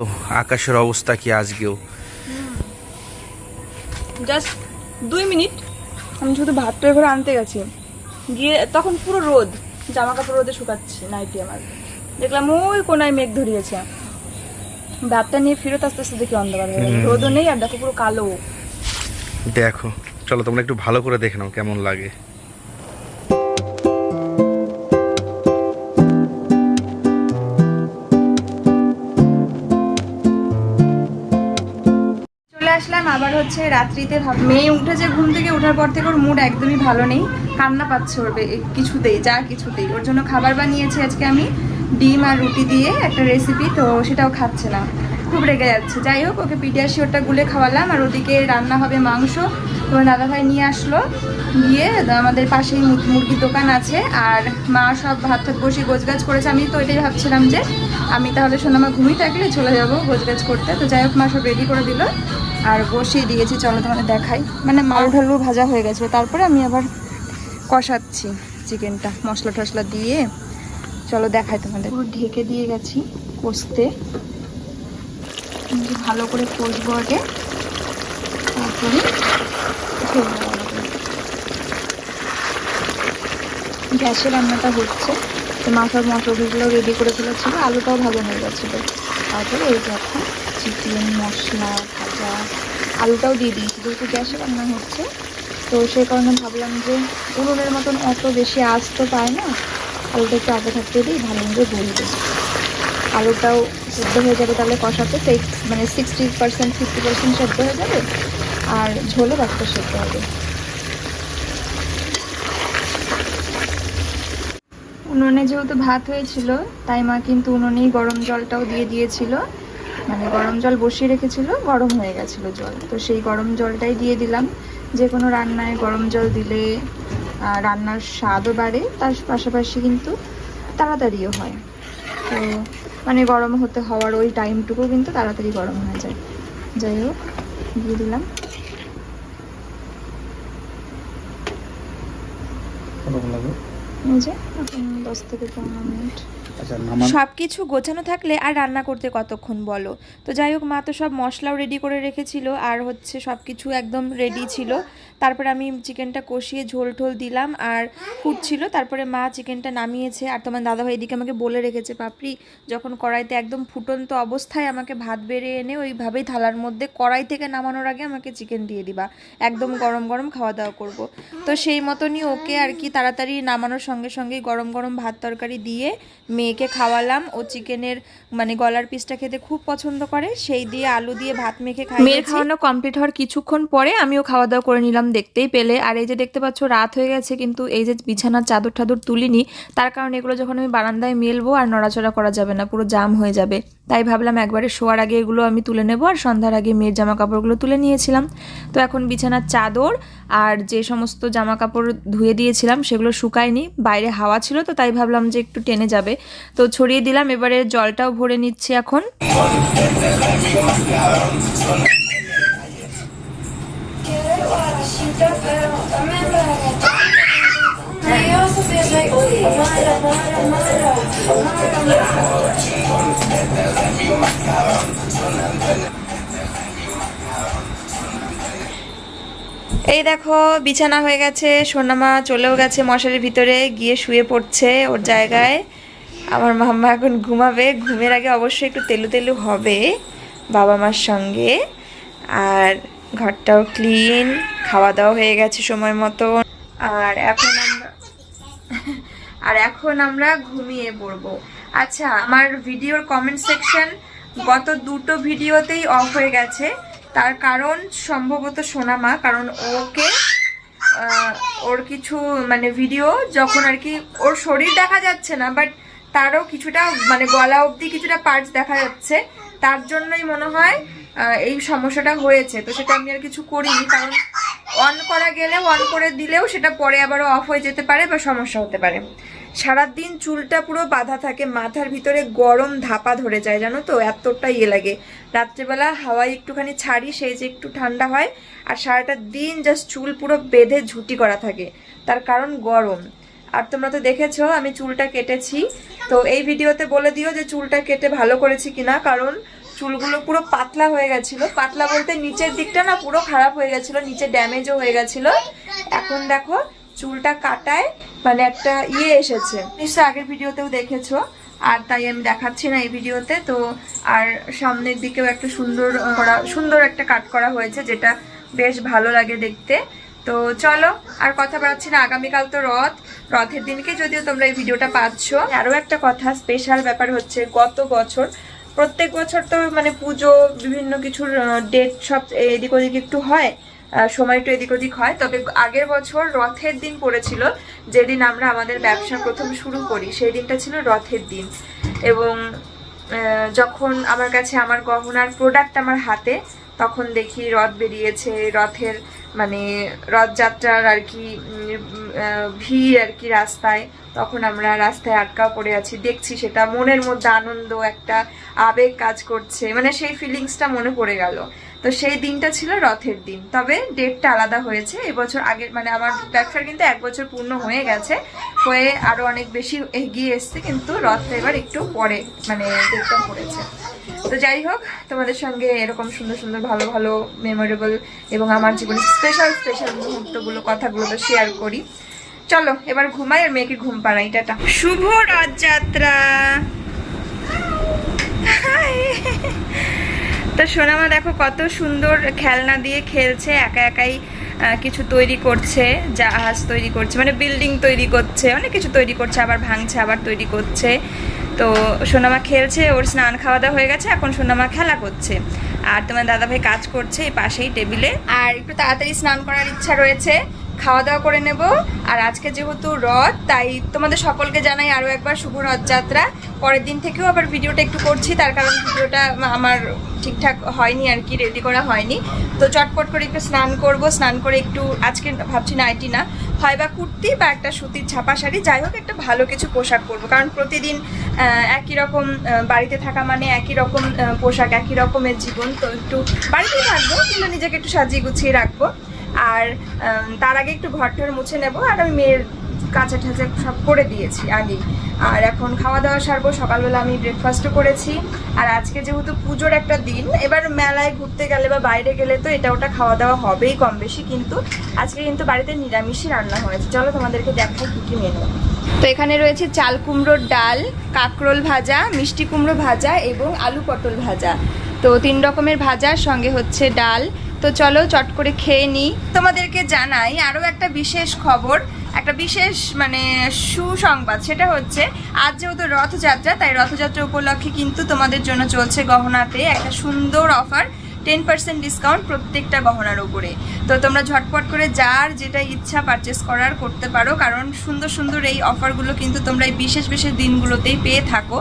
তো আকাশের অবস্থা কি আজকেও? জাস্ট 2 মিনিট আমি শুধু ভাতটা করে আনতে গেছি, গিয়ে তখন পুরো রোদ, জামা কাপড় রোদে শুকাচ্ছি নাইটি আমার, দেখলাম ওই কোনায় মেঘ ধরিয়েছে। ভাতটা নিয়ে ফেরত আস্তে আস্তে দেখি অন্ধকার হয়ে গেল, রোদও নেই আর দেখো পুরো কালো। দেখো, চলো তোমরা একটু ভালো করে দেখে নাও কেমন লাগে। চলে আসলাম আবার হচ্ছে রাত্রিতে। মেয়ে উঠেছে ঘুম থেকে, ওঠার পর থেকে ওর মুড একদমই ভালো নেই, কান্না পাচ্ছে ওর কিছুতেই, যা কিছুতেই। ওর জন্য খাবার বানিয়েছি আজকে আমি, ডিম আর রুটি দিয়ে একটা রেসিপি, তো সেটাও খাচ্ছে না, খুব রেগে যাচ্ছে। যাই হোক, ওকে পিডিয়াশিওরটা গুলে খাওয়ালাম, আর ওদিকে রান্না হবে মাংস। তোমার দাদাভাই নিয়ে আসলো, গিয়ে আমাদের পাশেই মুরগির দোকান আছে, আর মা সব ভাত টাত বসিয়ে গোছগাছ করেছে। আমি তো এটাই ভাবছিলাম যে আমি তাহলে সোনামা ঘুমিয়ে থাকলে চলে যাবো গোছগাছ করতে, তো যাই হোক মা সব রেডি করে দিল আর বসিয়ে দিয়েছি। চলো তোমাদের দেখাই, মানে আলু ঢালু ভাজা হয়ে গেছে, তারপরে আমি আবার কষাচ্ছি চিকেনটা মশলা টশলা দিয়ে। চলো দেখাই তোমাদের। পুরো ঢেকে দিয়ে গেছি কষতে, ভালো করে কষবো আগে, তারপরে গ্যাসে রান্নাটা হচ্ছে। তো মা সব মশলাগুলো রেডি করে ফেলেছিল, আলুটাও ভালো হয়ে গেছিলো। তারপরে এই যে এখন চিকেন মশলা ভাজা, আলুটাও দিয়ে দিয়েছি, যেহেতু গ্যাসে রান্না হচ্ছে তো সেই কারণে ভাবলাম যে উনুনের মতন অত বেশি আঁচ তো পায় না, আলুটা একটু আগে থাকতে দিই, ভালো মতো গলবে, আলুটাও সেদ্ধ হয়ে যাবে, তাহলে কষাতে মানে 60% 50% সেদ্ধ হয়ে যাবে, আর ঝোলও বাচ্চা সেদ্ধ হবে। উনুনে যেহেতু ভাত হয়েছিল, তাই মা কিন্তু উনুনেই গরম জলটাও দিয়ে দিয়েছিল, মানে গরম জল বসিয়ে রেখেছিল, গরম হয়ে গেছিলো জল, তো সেই গরম জলটাই দিয়ে দিলাম। যে কোনো রান্নায় গরম জল দিলে রান্নার স্বাদও বাড়ে, তার পাশাপাশি কিন্তু তাড়াতাড়িও হয়। তো মানে গরম হওয়ার ওই টাইমটুকু কিন্তু তাড়াতাড়ি গরম হয়ে যায়। যাই হোক, দিয়ে দিলাম। এই যে এখন 10 থেকে 15 মিনিট। সব কিছু গোছানো থাকলে আর রান্না করতে কতক্ষণ বলো। তো যাই হোক, মা তো সব মশলাও রেডি করে রেখেছিল, আর হচ্ছে সব কিছু একদম রেডি ছিল। তারপরে আমি চিকেনটা কষিয়ে ঝোল ঢোল দিলাম আর ফুটছিল, তারপরে মা চিকেনটা নামিয়েছে। আর তোমার দাদাভাই এদিকে আমাকে বলে রেখেছে, পাপড়ি যখন কড়াইতে একদম ফুটন্ত অবস্থায় আমাকে ভাত বেড়ে এনে ওইভাবেই থালার মধ্যে কড়াই থেকে নামানোর আগে আমাকে চিকেন দিয়ে দিবা, একদম গরম গরম খাওয়া দাওয়া করব। তো সেই মতনই ওকে আর কি তাড়াতাড়ি নামানোর সঙ্গে সঙ্গেই গরম গরম ভাত তরকারি দিয়ে মেয়েকে খাওয়ালাম। ও চিকেনের মানে গলার পিসটা খেতে খুব পছন্দ করে, সেই দিয়ে আলু দিয়ে ভাত মেখে খাই। মেয়ের খাওয়ানো কমপ্লিট হওয়ার কিছুক্ষণ পরে আমিও খাওয়া দাওয়া করে নিলাম, দেখতেই পেলে। আর এই যে দেখতে পাচ্ছ রাত হয়ে গেছে, কিন্তু এই যে বিছানার চাদর টাদর তুলিনি, তার কারণে এগুলো যখন আমি বারান্দায় মেলবো আর নড়াচড়া করা যাবে না, পুরো জাম হয়ে যাবে। তাই ভাবলাম একবারে শোয়ার আগে এগুলো আমি তুলে নেব, আর সন্ধ্যার আগে মেয়ের জামা কাপড়গুলো তুলে নিয়েছিলাম। তো এখন বিছানার চাদর আর যে সমস্ত জামা কাপড় ধুয়ে দিয়েছিলাম সেগুলো শুকায়নি, বাইরে হাওয়া ছিল, তো তাই ভাবলাম যে একটু টেনে যাবে, তো ছড়িয়ে দিলাম। এবারে জলটাও ভরে নিচ্ছি এখন। এই দেখো বিছানা হয়ে গেছে, সোনামা চলেও গেছে মশারির ভিতরে, গিয়ে শুয়ে পড়ছে ওর জায়গায়। আমার মাম্মা এখন ঘুমাবে, ঘুমের আগে অবশ্যই একটু তেলু তেলু হবে বাবা মার সঙ্গে। আর ঘরটাও ক্লিন, খাওয়া দাওয়া হয়ে গেছে সময় মতো। আর এখন আমরা ঘুমিয়ে পড়বো। আচ্ছা, আমার ভিডিওর কমেন্ট সেকশন গত দুটো ভিডিওতেই অফ হয়ে গেছে, তার কারণ সম্ভবত সোনামা, কারণ ওর কিছু মানে ভিডিও যখন আর কি ওর শরীর দেখা যাচ্ছে না, বাট তারও কিছুটা মানে গলা অবধি কিছুটা পার্টস দেখা যাচ্ছে, তার জন্যই মনে হয় এই সমস্যাটা হয়েছে। তো সেটা আমি আর কিছু করিনি, কারণ অন করা গেলেও, অন করে দিলেও সেটা পরে আবারও অফ হয়ে যেতে পারে বা সমস্যা হতে পারে। সারাদিন চুলটা পুরো বাঁধা থাকে, মাথার ভিতরে গরম ধাপা ধরে যায়, জানো তো, এতটা ইয়ে লাগে। রাত্রেবেলা হাওয়ায় একটুখানি ছাড়ি, সেই যে একটু ঠান্ডা হয়, আর সারাটা দিন জাস্ট চুল পুরো বেঁধে ঝুটি করা থাকে, তার কারণ গরম। আর তোমরা তো দেখেছো আমি চুলটা কেটেছি, তো এই ভিডিওতে বলে দিও যে চুলটা কেটে ভালো করেছি কিনা, কারণ চুলগুলো পুরো পাতলা হয়ে গেছিল, পাতলা বলতে নিচের দিকটা না পুরো খারাপ হয়ে গেছিল, নিচে ড্যামেজও হয়ে গেছিল। এখন দেখো চুলটা কাটায় মানে একটা এসেছে, নিশ্চয়ই আগের ভিডিওতেও দেখেছো, আর তাই আমি দেখাচ্ছি না এই ভিডিওতে। তো আর সামনের দিকেও একটা সুন্দর একটা কাট করা হয়েছে, যেটা বেশ ভালো লাগে দেখতে। তো চলো আর কথা বাড়াচ্ছি না, আগামীকাল তো রথের দিনকে যদিও তোমরা এই ভিডিওটা পাচ্ছ। আরও একটা কথা, স্পেশাল ব্যাপার হচ্ছে গত বছর, প্রত্যেক বছর তো মানে পুজো বিভিন্ন কিছুর ডেট সব এদিক ওদিক একটু হয়, সময় একটু এদিক ওদিক হয়, তবে আগের বছর রথের দিন পড়েছিল, যেদিন আমরা আমাদের ব্যবসা প্রথম শুরু করি, সেই দিনটা ছিল রথের দিন। এবং যখন আমার কাছে আমার গহনার প্রোডাক্ট আমার হাতে, তখন দেখি রথ বেরিয়েছে, রথের মানে রথযাত্রার আর কি ভিড় আর কি রাস্তায়। তখন আমরা রাস্তায় আটকা পড়ে আছি, দেখছি সেটা, মনের মধ্যে আনন্দ, একটা আবেগ কাজ করছে, মানে সেই ফিলিংসটা মনে পড়ে গেল। তো সেই দিনটা ছিল রথের দিন, তবে ডেটটা আলাদা হয়েছে এবছর। আগের মানে আমার ব্যবসার কিন্তু 1 বছর পূর্ণ হয়ে গেছে, হয়ে আরো অনেক বেশি এগিয়ে এসছে, কিন্তু রথটা এবার একটু পরে মানে ডেটটা পড়েছে। তো যাই হোক, তোমাদের সঙ্গে এরকম সুন্দর সুন্দর ভালো ভালো মেমোরেবল এবং আমার জীবনের স্পেশাল মুহূর্তগুলো, কথাগুলো তো শেয়ার করি। চলো এবার ঘুমাই আর মেয়েকে ঘুম পাড়াই। টাটা, শুভ রথযাত্রা। তো সোনামা দেখো কত সুন্দর খেলনা দিয়ে খেলছে, একা একাই কিছু তৈরি করছে, জাহাজ তৈরি করছে, মানে বিল্ডিং তৈরি করছে, অনেক কিছু তৈরি করছে, আবার ভাঙছে আবার তৈরি করছে। তো সোনামা খেলছে, ওর স্নান খাওয়া দাওয়া হয়ে গেছে, এখন সোনামা খেলা করছে, আর তোমার দাদাভাই কাজ করছে এই পাশেই টেবিলে। আর একটু তাড়াতাড়ি স্নান করার ইচ্ছা রয়েছে, খাওয়া দাওয়া করে নেব। আর আজকে যেহেতু রথ, তাই তোমাদের সকলকে জানাই আরও একবার শুভ রথযাত্রা। পরের দিন থেকেও আবার ভিডিওটা একটু করছি, তার কারণ ভিডিওটা আমার ঠিকঠাক হয়নি আর কি, রেডি করা হয়নি। তো চটপট করে একটু স্নান করব, স্নান করে একটু আজকে ভাবছি নাইটি না হয় বা কুর্তি বা একটা সুতির ছাপা শাড়ি, যাই হোক একটা ভালো কিছু পোশাক পরবো, কারণ প্রতিদিন একই রকম বাড়িতে থাকা মানে একই রকম পোশাক, একই রকমের জীবন। তো একটু বাড়িতেই থাকবো, কিন্তু নিজেকে একটু সাজিয়ে গুছিয়ে রাখবো। আর তার আগে একটু ঘরটার মুছে নেব, আর আমি মেয়ের কাঁচা ঠাচা সব করে দিয়েছি আগেই। আর এখন খাওয়া দাওয়া সারবো, সকালবেলা আমি ব্রেকফাস্টও করেছি। আর আজকে যেহেতু পুজোর একটা দিন, এবার মেলায় ঘুরতে গেলে বা বাইরে গেলে তো এটা ওটা খাওয়া দাওয়া হবেই কম বেশি, কিন্তু আজকে কিন্তু বাড়িতে নিরামিষই রান্না হয়েছে। চলো তোমাদেরকে দেখাই কী কী মেনু। তো এখানে রয়েছে চাল কুমড়োর ডাল, কাঁকরোল ভাজা, মিষ্টি কুমড়ো ভাজা এবং আলু পটল ভাজা। তো 3 রকমের ভাজার সঙ্গে হচ্ছে ডাল। তো চলো চট করে খেয়ে নিই। তোমাদেরকে জানাই আরও একটা বিশেষ খবর, একটা বিশেষ মানে সুসংবাদ, সেটা হচ্ছে আজ যেহেতু রথযাত্রা, তাই রথযাত্রা উপলক্ষে কিন্তু তোমাদের জন্য চলছে গহনাতে একটা সুন্দর অফার, 10% ডিসকাউন্ট প্রত্যেকটা গহনার উপরে। তো তোমরা ঝটপট করে যার যেটা ইচ্ছা পারচেস করার করতে পারো, কারণ সুন্দর সুন্দর এই অফারগুলো কিন্তু তোমরা এই বিশেষ দিনগুলোতেই পেয়ে থাকো,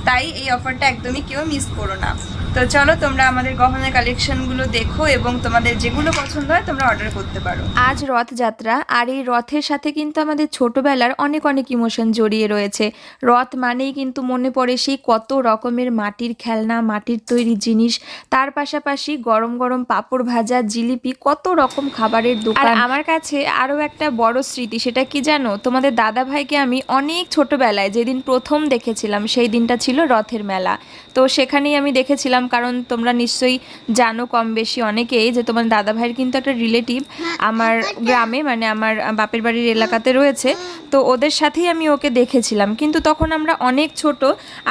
তাই এই অফারটা একদমই কেউ মিস করো না। তো চলো তোমরা আমাদের গহনার কালেকশনগুলো দেখো এবং তোমাদের যেগুলো পছন্দ হয় তোমরা অর্ডার করতে পারো। আজ রথযাত্রা, আর এই রথের সাথে কিন্তু আমাদের ছোটবেলার অনেক ইমোশন জড়িয়ে রয়েছে। রথ মানেই কিন্তু মনে পড়ে সেই কত রকমের মাটির খেলনা, মাটির তৈরি জিনিস, তার পাশাপাশি গরম গরম পাঁপড় ভাজা, জিলিপি, কত রকম খাবারের দোকান। আর আমার কাছে আরও একটা বড় স্মৃতি, সেটা কি জানো? তোমাদের দাদা ভাইকে আমি অনেক ছোটবেলায় যেদিন প্রথম দেখেছিলাম, সেই দিনটা ছিল রথের মেলা। তো সেখানেই আমি দেখেছিলাম, কারণ তোমরা নিশ্চয়ই জানো কম বেশি অনেকেই যে তোমার দাদা ভাইয়ের কিন্তু একটা রিলেটিভ আমার গ্রামে, মানে আমার বাপের বাড়ির এলাকাতে রয়েছে। তো ওদের সাথেই আমি ওকে দেখেছিলাম, কিন্তু তখন আমরা অনেক ছোট,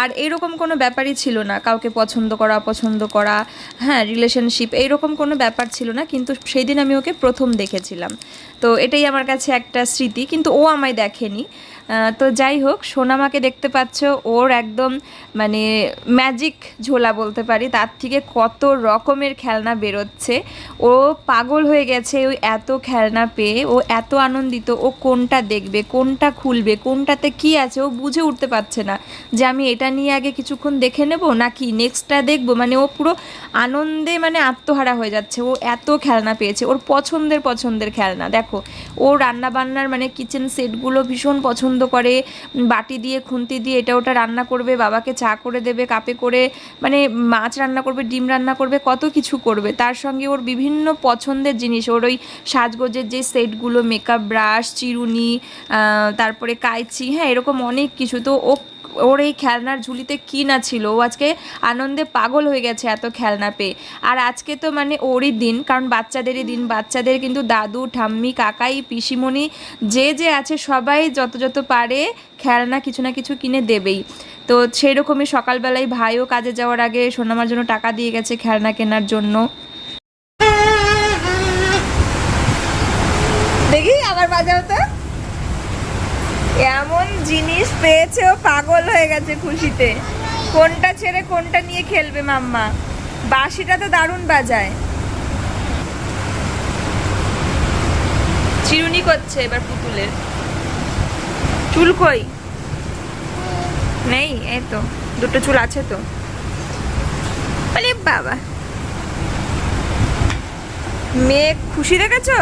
আর এরকম কোনো ব্যাপারই ছিল না, কাউকে পছন্দ করা অপছন্দ করা, হ্যাঁ রিলেশনশিপ এইরকম কোনো ব্যাপার ছিল না, কিন্তু সেই দিন আমি ওকে প্রথম দেখেছিলাম। তো এটাই আমার কাছে একটা স্মৃতি, কিন্তু ও আমায় দেখেনি। তো যাই হোক, সোনামাকে দেখতে পাচ্ছ, ওর একদম মানে ম্যাজিক ঝোলা বলতে পারি, তার থেকে কত রকমের খেলনা বেরোচ্ছে। ও পাগল হয়ে গেছে ওই এত খেলনা পেয়ে, ও এত আনন্দিত, ও কোনটা দেখবে, কোনটা খুলবে, কোনটাতে কি আছে ও বুঝে উঠতে পারছে না, যে আমি এটা নিয়ে আগে কিছুক্ষণ দেখে নেব নাকি নেক্সটটা দেখবো। মানে ও পুরো আনন্দে মানে আত্মহারা হয়ে যাচ্ছে, ও এত খেলনা পেয়েছে, ওর পছন্দের খেলনা। দেখো ও রান্নাবান্নার মানে কিচেন সেটগুলো ভীষণ পছন্দ করে, বাটি দিয়ে খুন্তি দিয়ে এটা ওটা রান্না করবে, বাবাকে চা করে দেবে কাপে করে, মানে মাছ রান্না করবে, ডিম রান্না করবে, কত কিছু করবে। তার সঙ্গে ওর বিভিন্ন পছন্দের জিনিস, ওর ওই সাজগোজের যে সেটগুলো, মেকআপ ব্রাশ, চিরুনি, তারপরে কাঁচি, হ্যাঁ এরকম অনেক কিছু। তো ও ওর এই খেলনার ঝুলিতে কি না ছিল, ও আজকে আনন্দে পাগল হয়ে গেছে এত খেলনা পেয়ে। আর আজকে তো মানে ওরই দিন, কারণ বাচ্চাদেরই দিন, বাচ্চাদের কিন্তু দাদু ঠাম্মি কাকাই পিসিমণি যে যে আছে সবাই যত যত পারে খেলনা কিছু না কিছু কিনে দেবেই। তো সেই রকমই সকালবেলায় ভাইও কাজে যাওয়ার আগে সোনামার জন্য টাকা দিয়ে গেছে খেলনা কেনার জন্য। দেখি আবার বাজাও তো, এমন জিনিস পেয়েছে ও পাগল হয়ে গেছে খুশিতে, কোনটা ছেড়ে কোনটা নিয়ে খেলবে মাম্মা। বাঁশিটা তো দারুণ বাজায়। চিরুনি করছে এবার পুতুলের। চুল কই? নেই, এই তো দুটো চুল আছে তো। আরে বাবা, মেয়ে খুশি দেখেছো,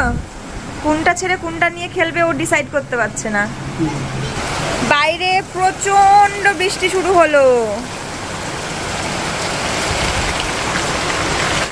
কোনটা ছেড়ে কোনটা নিয়ে খেলবে ও ডিসাইড করতে পারছে না। বাইরে প্রচন্ড বৃষ্টি শুরু হলো।